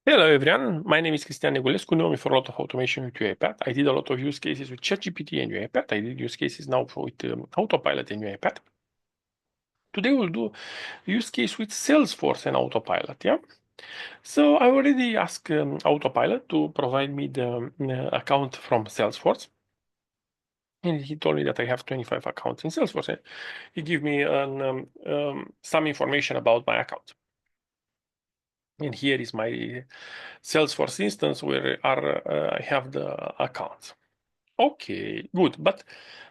Hello everyone, my name is Cristian Negulescu, know me for a lot of automation with UiPath. I did a lot of use cases with ChatGPT and UiPath. I did use cases now with Autopilot and UiPath. Today we'll do use case with Salesforce and Autopilot, yeah? So I already asked Autopilot to provide me the account from Salesforce. And he told me that I have 25 accounts in Salesforce. And he gave me some information about my account. And here is my Salesforce instance where I have the accounts. Okay, good. But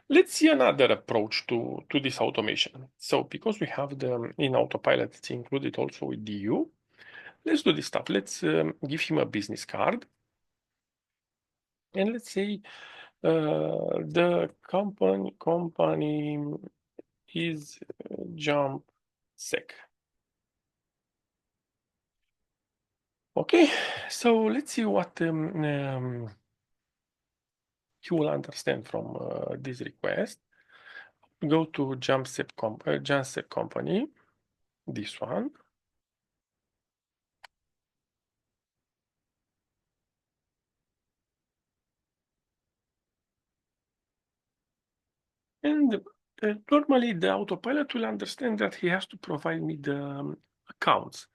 let's see another approach to this automation. So because we have the in Autopilot, it's included also with DU. Let's do this stuff. Let's give him a business card. And let's say the company is JumpSec. Okay, so let's see what you will understand from this request. Go to JumpSec company, this one. And normally the autopilot will understand that he has to provide me the accounts.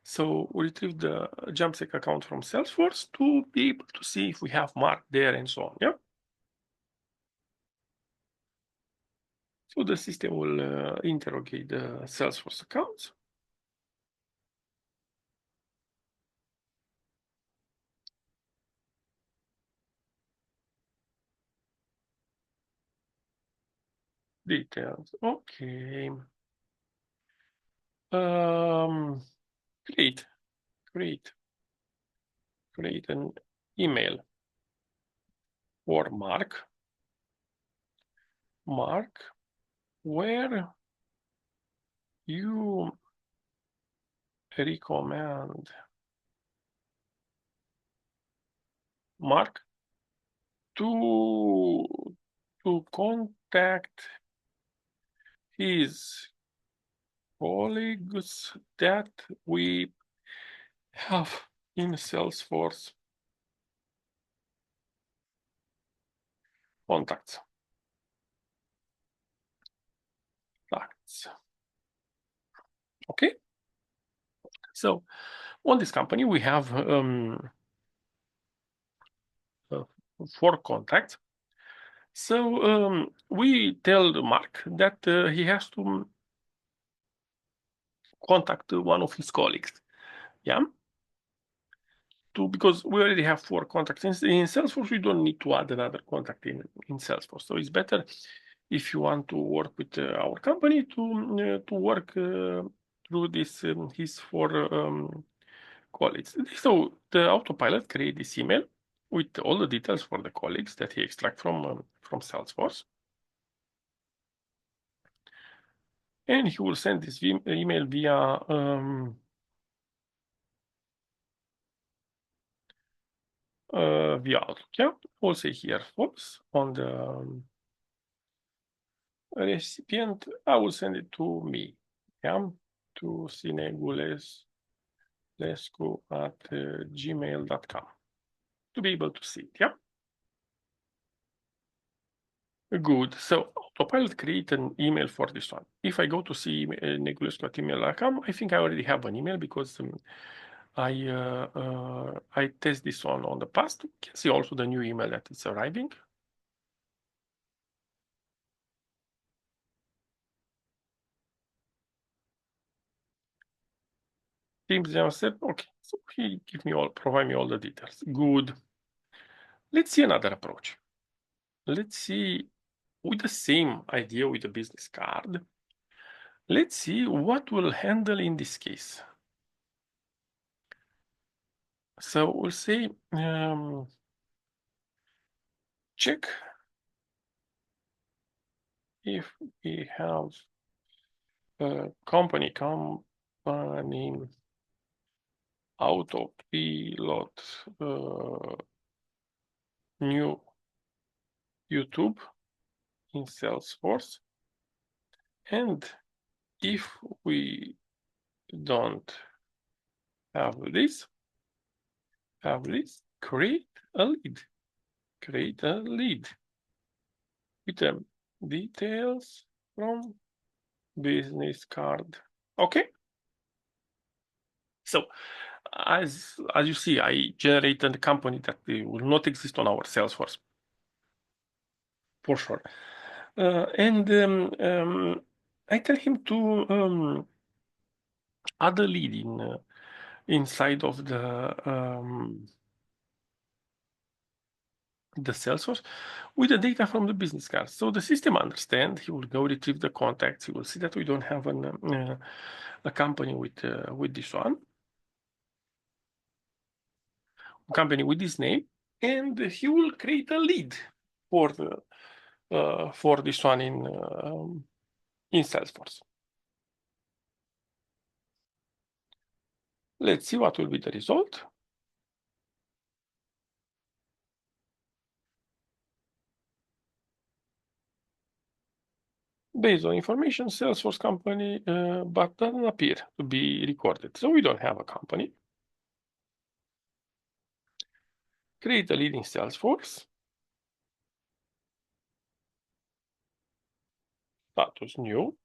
So we retrieve the JumpSec account from Salesforce to be able to see if we have Mark there and so on. Yeah. So the system will interrogate the Salesforce accounts. Details. Okay. Create an email for Mark, where you recommend Mark to contact his colleagues that we have in Salesforce contacts. Okay. So on this company, we have 4 contacts. So we tell Mark that he has to contact one of his colleagues. Yeah. Because we already have 4 contacts in Salesforce, we don't need to add another contact in Salesforce. So it's better if you want to work with our company to work through this his 4 colleagues. So the autopilot create this email with all the details for the colleagues that he extract from Salesforce, and he will send this email via Outlook. Yeah, we'll say here false on the recipient. I will send it to me. Yeah, to cinegulescu@gmail.com to be able to see it. Yeah. Good. So Autopilot create an email for this one. If I go to see negulescu@gmail.com, I think I already have an email because I test this one on the past. You can see also the new email that is arriving. Teams said, okay, so he provide me all the details. Good. Let's see another approach. Let's see with the same idea with the business card. Let's see what will handle in this case. So we'll say check if we have a company autopilot new YouTube in Salesforce, and if we don't have this, have leads, create a lead. Create a lead with details from business card. Okay. So as you see, I generated a company that will not exist on our Salesforce for sure. And I tell him to add a lead inside of the Salesforce with the data from the business card. So the system understands. He will go retrieve the contacts. He will see that we don't have a company with this one, company with this name, and he will create a lead for this one in Salesforce. Let's see what will be the result. Based on information, Salesforce company, but doesn't appear to be recorded. So we don't have a company. Create a lead in Salesforce. Status new.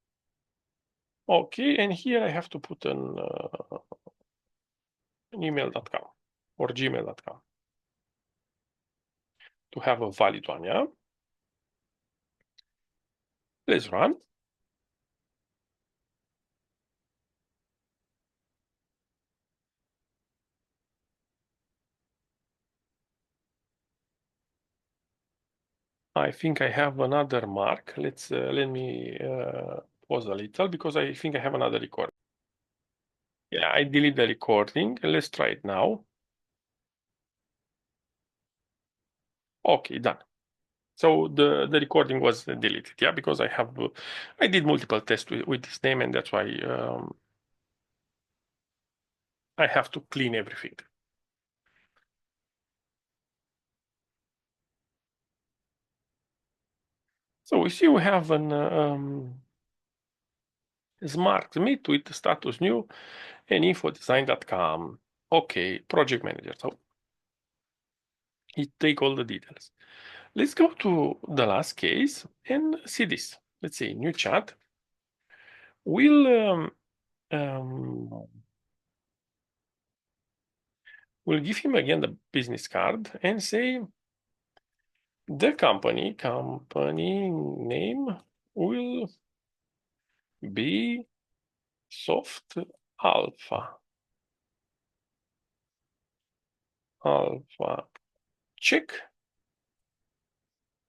Okay, and here I have to put an email.com or gmail.com to have a valid one, yeah? Let's run. I think I have another mark. Let me pause a little because I think I have another record. Yeah, I delete the recording. Let's try it now. Okay, done. So the recording was deleted, yeah, because I did multiple tests with this name, and that's why I have to clean everything. So we see we have an smart meet with status new and infodesign.com. Okay, project manager. So he take all the details. Let's go to the last case and see this. Let's say new chat. We'll give him again the business card and say the company name will be Soft Alpha. Alpha. Check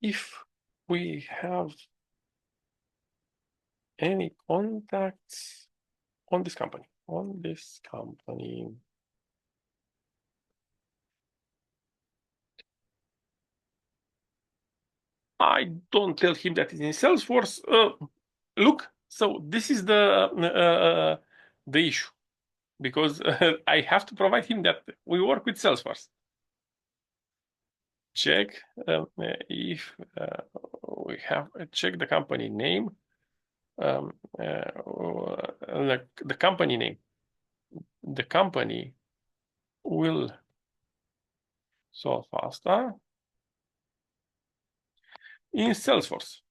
if we have any contacts on this company. I don't tell him that it's in Salesforce. Look, so this is the issue, because I have to provide him that we work with Salesforce. Check if we have check the company name, the company name. The company will solve faster in Salesforce.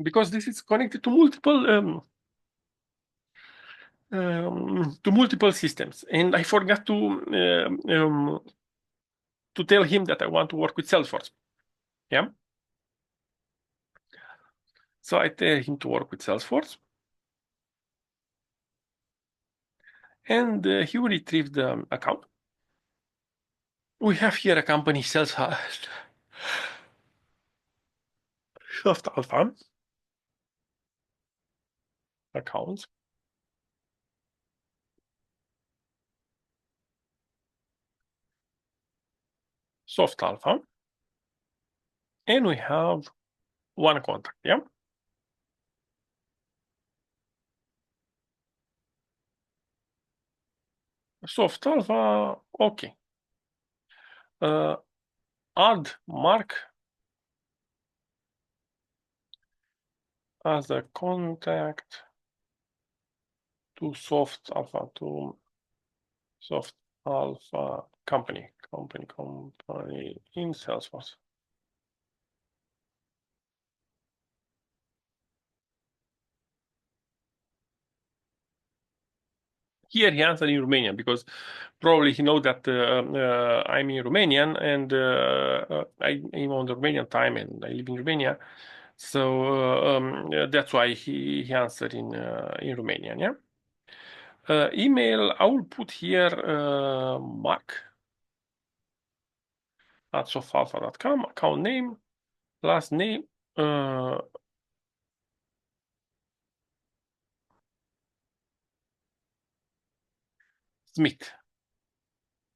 Because this is connected to multiple systems, and I forgot to tell him that I want to work with Salesforce. Yeah. So I tell him to work with Salesforce, and he will retrieve the account. We have here a company Soft Alpha accounts. Soft Alpha, and we have one contact. Yeah. Soft Alpha. Okay. Add Mark as a contact to soft alpha company in Salesforce. Here he answered in Romanian because probably he knows that I'm in Romanian and I'm on the Romanian time and I live in Romania. So that's why he answered in Romanian. Yeah. Email, I will put here mark@sofalpha.com, account name, last name, Smith.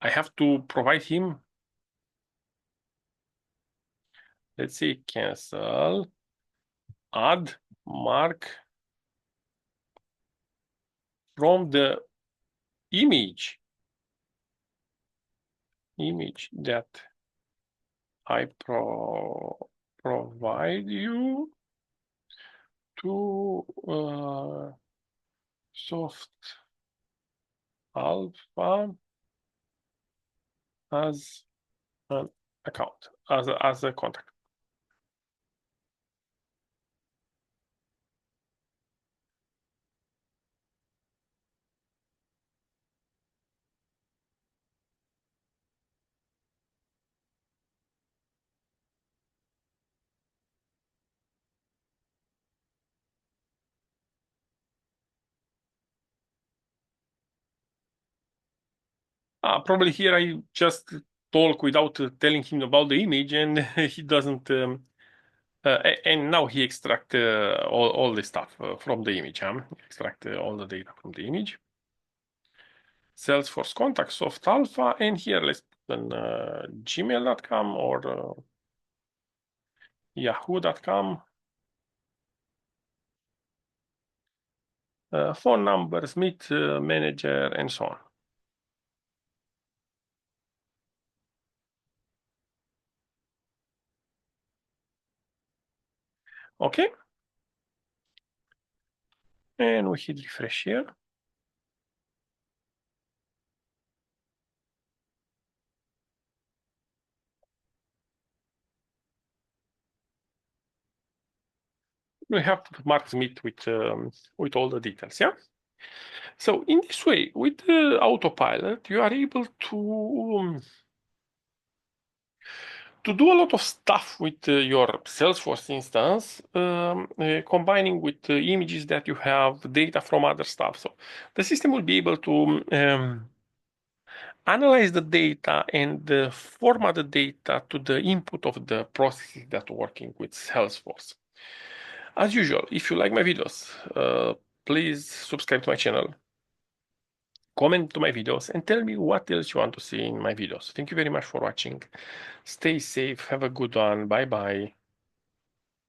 I have to provide him, let's say, cancel, add mark from the image that I provide you to soft alpha as an account, as a contact. Probably here I just talk without telling him about the image, and he doesn't. And now he extract all the stuff from the image. Extract all the data from the image. Salesforce contact soft alpha, and here let's put an gmail.com or yahoo.com. Phone numbers, meet manager, and so on. Okay. And we hit refresh here. We have Mark Smith with all the details, yeah? So in this way, with the autopilot, you are able to do a lot of stuff with your Salesforce instance, combining with the images that you have, data from other stuff. So the system will be able to analyze the data and format the data to the input of the processes that are working with Salesforce. As usual, if you like my videos, please subscribe to my channel, comment to my videos, and tell me what else you want to see in my videos. Thank you very much for watching. Stay safe. Have a good one. Bye bye.